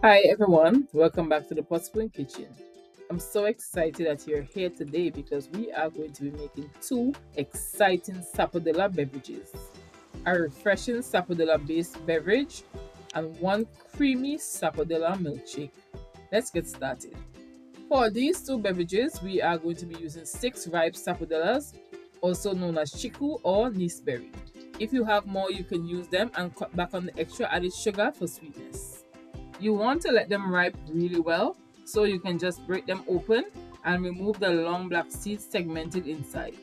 Hi everyone, welcome back to the Pot Spoon Kitchen. I'm so excited that you're here today because we are going to be making two exciting Sapodilla beverages. A refreshing Sapodilla based beverage and one creamy Sapodilla milkshake. Let's get started. For these two beverages, we are going to be using 6 ripe Sapodillas, also known as CHIKOO or NESBERRY. If you have more, you can use them and cut back on the extra added sugar for sweetness. You want to let them ripe really well, so you can just break them open and remove the long black seeds segmented inside.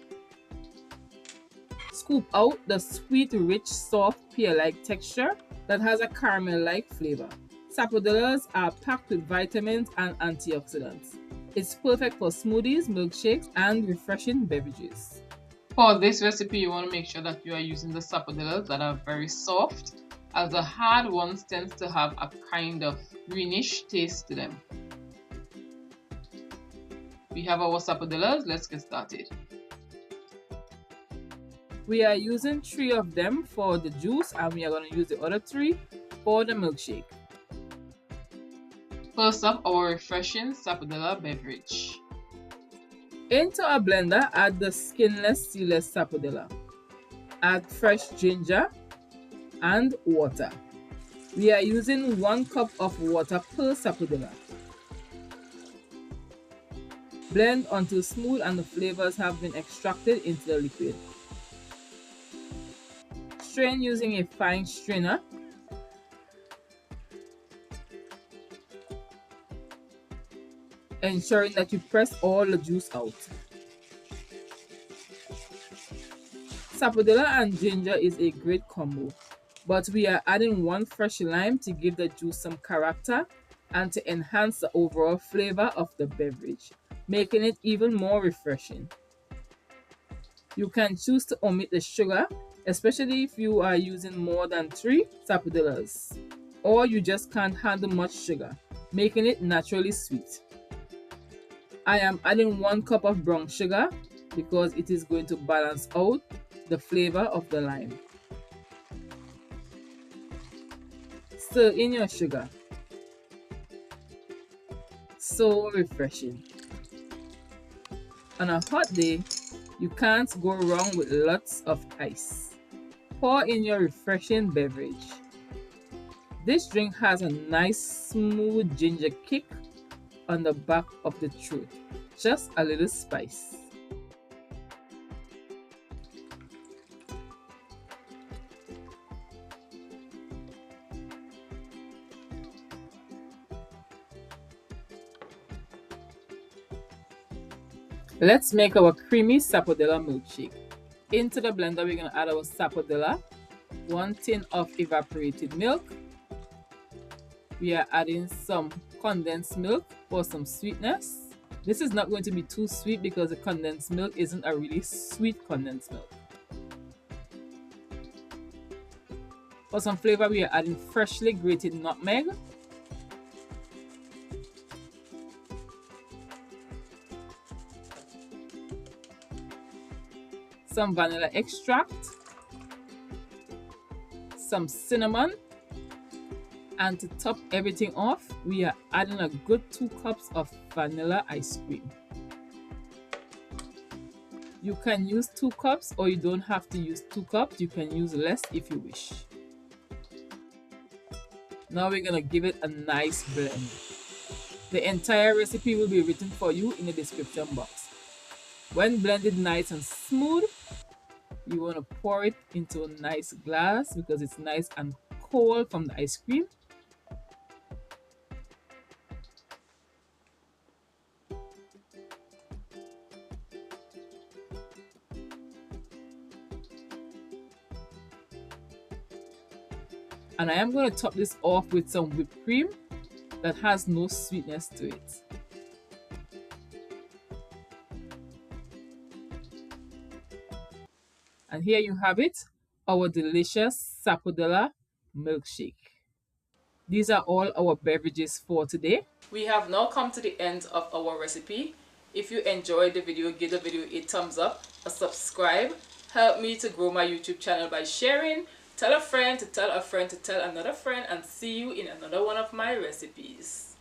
Scoop out the sweet, rich, soft, pear-like texture that has a caramel-like flavor. Sapodillas are packed with vitamins and antioxidants. It's perfect for smoothies, milkshakes, and refreshing beverages. For this recipe, you want to make sure that you are using the sapodillas that are very soft, as the hard ones tend to have a kind of greenish taste to them. We have our sapodillas, let's get started. We are using 3 of them for the juice and we are going to use the other 3 for the milkshake. First up, our refreshing Sapodilla beverage. Into a blender, add the skinless, seedless Sapodilla. Add fresh ginger and water. We are using 1 cup of water per Sapodilla. Blend until smooth and the flavors have been extracted into the liquid. Strain using a fine strainer. Ensuring that you press all the juice out. Sapodilla and ginger is a great combo, but we are adding 1 fresh lime to give the juice some character and to enhance the overall flavor of the beverage, making it even more refreshing. You can choose to omit the sugar, especially if you are using more than 3 sapodillas, or you just can't handle much sugar, making it naturally sweet. I am adding 1 cup of brown sugar because it is going to balance out the flavor of the lime. Stir in your sugar. So refreshing. On a hot day, you can't go wrong with lots of ice. Pour in your refreshing beverage. This drink has a nice smooth ginger kick on the back of the throat. Just a little spice. Let's make our creamy Sapodilla milkshake. Into the blender, we're going to add our Sapodilla, 1 tin of evaporated milk. We are adding some condensed milk for some sweetness. This is not going to be too sweet because the condensed milk isn't a really sweet condensed milk. For some flavor, we are adding freshly grated nutmeg. Some vanilla extract, some cinnamon, and to top everything off, we are adding a good 2 cups of vanilla ice cream. You can use 2 cups or you don't have to use 2 cups, you can use less if you wish. Now we're gonna give it a nice blend. The entire recipe will be written for you in the description box. When blended nice and smooth, you want to pour it into a nice glass because it's nice and cold from the ice cream. And I am going to top this off with some whipped cream that has no sweetness to it. And here you have it, our delicious Sapodilla milkshake. These are all our beverages for today. We have now come to the end of our recipe. If you enjoyed the video, give the video a thumbs up, a subscribe. Help me to grow my YouTube channel by sharing, Tell a friend to tell a friend to tell another friend, and see you in another one of my recipes.